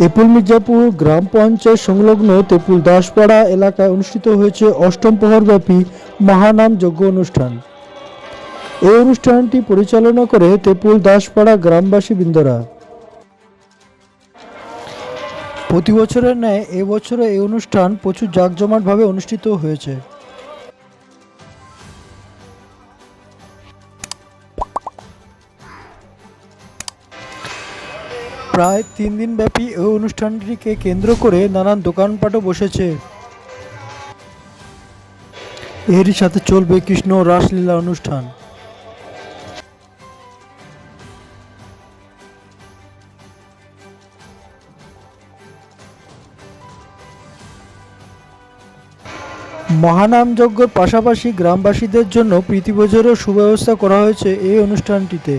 তেঁতুল মির্জাপুর গ্রাম পঞ্চায়েত সংলগ্ন তেঁতুল দাসপাড়া এলাকায় অনুষ্ঠিত হয়েছে অষ্টম প্রহরব্যাপী মহানাম যজ্ঞ অনুষ্ঠান। এই অনুষ্ঠানটি পরিচালনা করে তেঁতুল দাসপাড়া গ্রামবাসী বৃন্দরা। প্রতি বছরের ন্যায় এবছরও এই অনুষ্ঠান প্রচুর জাঁকজমকভাবে অনুষ্ঠিত হয়েছে। প্রায় 3 দিন ব্যাপী এই অনুষ্ঠানটিকে কেন্দ্র করে নানান দোকানপাটও বসেছে। এরই সাথে চলবে কৃষ্ণ রাসলীলা অনুষ্ঠান। মহানাম যজ্ঞের পাশাপাশি গ্রামবাসীদের জন্য প্রীতিভোজেরও সুব্যবস্থা করা হয়েছে এই অনুষ্ঠানটিতে।